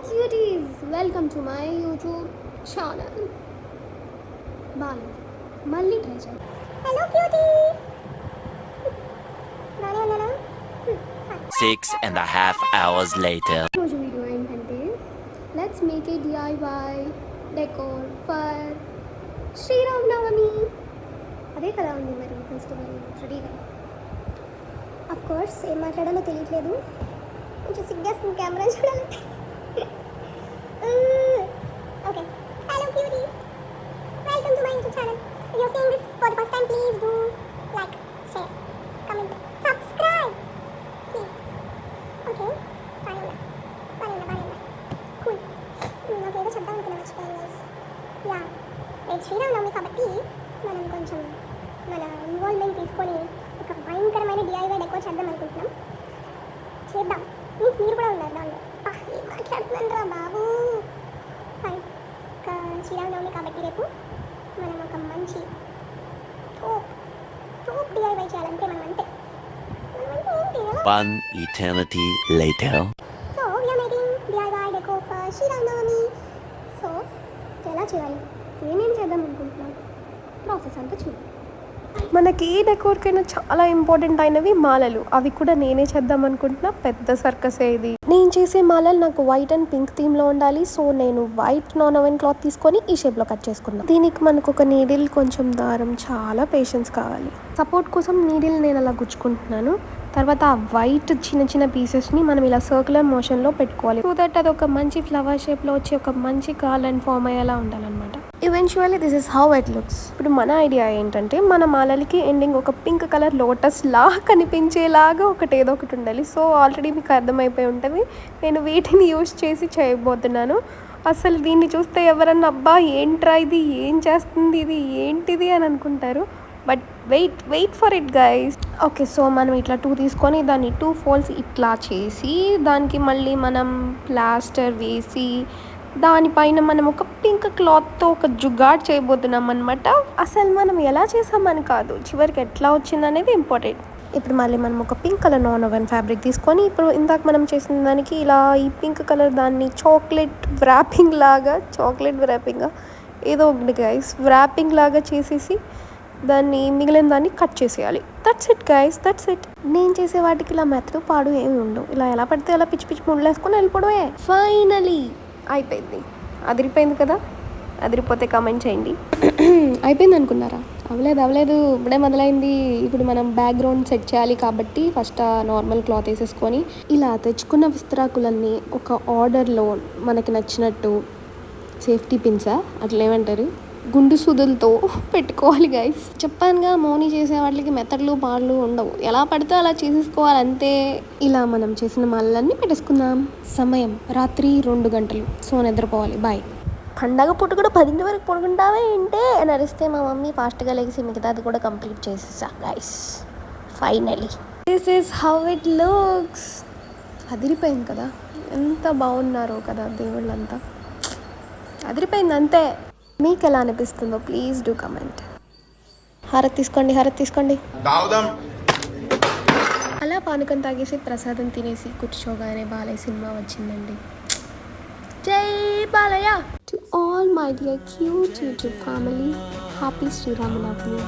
cuties, welcome to my YouTube channel. బాగా మళ్ళీ try చేయండి. Hello cuties. బాగా ఉన్నారా? 6.5 hours later. రోజు వీడియో ఏంటంటే let's make a DIY decor for Sri Rama Navami. అదే కదా ఉంది మరి ఫెస్టివల్ రెడీగా. అఫ్ కోర్స్ ఏం మాట్లాడాలో తెలియట్లేదు, కొంచెం సిగ్గేస్తుంది కెమెరా చూడాలంటే. Okay. Hello cuties. Welcome to my YouTube channel. If you're seeing this for the first time, please do like, share, comment, subscribe. Please. Okay. Fine. Cool. నాకు ఏదో చెప్దాం అనుకున్నా, మర్చిపోయాను guys. Yeah. రేపు శ్రీరామనవమి కాబట్టి మనం కొంచెం మన ఇన్వాల్వ్మెంట్ తీసుకొని ఒక భయంకరమైన DIY డెకోర్ చేద్దాం అనుకుంటున్నాం. చేద్దాం మీన్స్ మీరు కూడా ఉన్నారు దానిలో. ఏం మాట్లాడుతున్నాను రా బాబు. ఫైన్. ఇంకా శ్రీరామనవమి కాబట్టి రేపు మనం ఒక మంచి టోప్ DIY చేయాలంటే మనం అంతే ఏంటి. One eternity later. So we are making DIY decor for Sri Rama Navami. So ఎలా చేయాలి, ఏమేం చేద్దాం అనుకుంటున్నాం, ప్రాసెస్ అంతా చూద్దాం. మనకి ఏ డెకోర్కైనా చాలా ఇంపార్టెంట్ అయినవి మాలలు. అవి కూడా నేనే చేద్దాం అనుకుంటున్నా. పెద్ద సర్కసే ఇది. నేను చేసే మాలలు నాకు వైట్ అండ్ పింక్ థీమ్లో ఉండాలి. సో నేను వైట్ నాన్ ఓవెన్ క్లాత్ తీసుకొని ఈ షేప్లో కట్ చేసుకున్నాను. దీనికి మనకు ఒక నీడిల్, కొంచెం దారం, చాలా పేషెన్స్ కావాలి. సపోర్ట్ కోసం నీడిల్ నేను అలా గుచ్చుకుంటున్నాను. తర్వాత ఆ వైట్ చిన్న చిన్న పీసెస్ని మనం ఇలా సర్క్యులర్ మోషన్లో పెట్టుకోవాలి. సో దట్ అది ఒక మంచి ఫ్లవర్ షేప్లో వచ్చి ఒక మంచి గార్లెండ్ ఫామ్ అయ్యేలా ఉండాలన్నమాట. Eventually this is how it looks. ఇప్పుడు మన ఐడియా ఏంటంటే మన మాలలకి ఎండింగ్ ఒక పింక్ కలర్ లోటస్ లా కనిపించేలాగా ఏదో ఒకటి ఉండాలి. సో ఆల్రెడీ మీకు అర్థమైపోయి ఉంటుంది నేను వీటిని యూజ్ చేసి చేయబోతున్నాను. అసలు దీన్ని చూస్తే ఎవరన్నా అబ్బా ఏంట్రా ఇది, ఏం చేస్తుంది ఇది, ఏంటిది అని అనుకుంటారు. But wait for it guys. Okay, so మనం ఇట్లా 2 తీసుకొని దాన్ని 2 ఫోల్డ్స్ ఇట్లా చేసి దానికి మళ్ళీ మనం ప్లాస్టర్ వేసి దానిపైన మనం ఒక పింక్ క్లాత్తో ఒక జుగాడ్ చేయబోతున్నాం అనమాట. అసలు మనం ఎలా చేసామని కాదు, చివరికి ఎట్లా వచ్చింది అనేది ఇంపార్టెంట్. ఇప్పుడు మళ్ళీ మనం ఒక pink colour non oven fabric తీసుకొని ఇప్పుడు ఇందాక మనం చేసిన దానికి ఇలా ఈ పింక్ కలర్ దాన్ని చాక్లెట్ వ్రాపింగ్ ఏదో ఒకటి గైస్ వ్రాపింగ్ లాగా చేసేసి దాన్ని మిగిలిన దాన్ని కట్ చేసేయాలి. That's it guys, that's it. నేను చేసే వాటికి ఇలా మెత్తడు పాడు ఏమి ఉండవు. ఇలా ఎలా పడితే అలా పిచ్చి పిచ్చి ముళ్ళు వేసుకొని వెళ్ళిపోవడమే. ఫైనలీ అయిపోయింది. అదిరిపోయింది కదా. అదిరిపోతే కామెంట్ చేయండి. అయిపోయింది అనుకున్నారా? అవ్వలేదు, ఇప్పుడే మొదలైంది. ఇప్పుడు మనం బ్యాక్గ్రౌండ్ సెట్ చేయాలి కాబట్టి ఫస్ట్ ఆ నార్మల్ క్లాత్ వేసేసుకొని ఇలా తెచ్చుకున్న విస్తరాకులన్నీ ఒక ఆర్డర్లో మనకి నచ్చినట్టు సేఫ్టీ పిన్సా అట్లా ఏమంటారు, గుండు సూదులతో పెట్టుకోవాలి గైస్. చెప్పానుగా మౌని చేసే వాటికి మెథడ్లు పాటలు ఉండవు, ఎలా పడితే అలా చేసేసుకోవాలి అంతే. ఇలా మనం చేసిన మాలన్నీ పెట్టేసుకుందాం. సమయం రాత్రి 2 గంటలు. సో నిద్రపోవాలి. బాయ్. పండగ పూట కూడా 10 వరకు పడుకుంటావే ఏంటే అని అరిస్తే మా మమ్మీ ఫాస్ట్గా లేచి మిగతాది కూడా కంప్లీట్ చేసేసా guys. Finally this is how it looks. అదిరిపోయింది కదా, ఎంత బాగున్నారో కదా దేవుళ్ళంతా. అదిరిపోయింది అంతే. మీకు ఎలా అనిపిస్తుందో ప్లీజ్ డూ కమెంట్. హారతి తీసుకోండి. అలా పానకం తాగేసి ప్రసాదం తినేసి కూర్చోగానే బాలయ్య సినిమా వచ్చిందండి. జై Balayya. To all my dear cute YouTube family, happy Sri Rama Navami.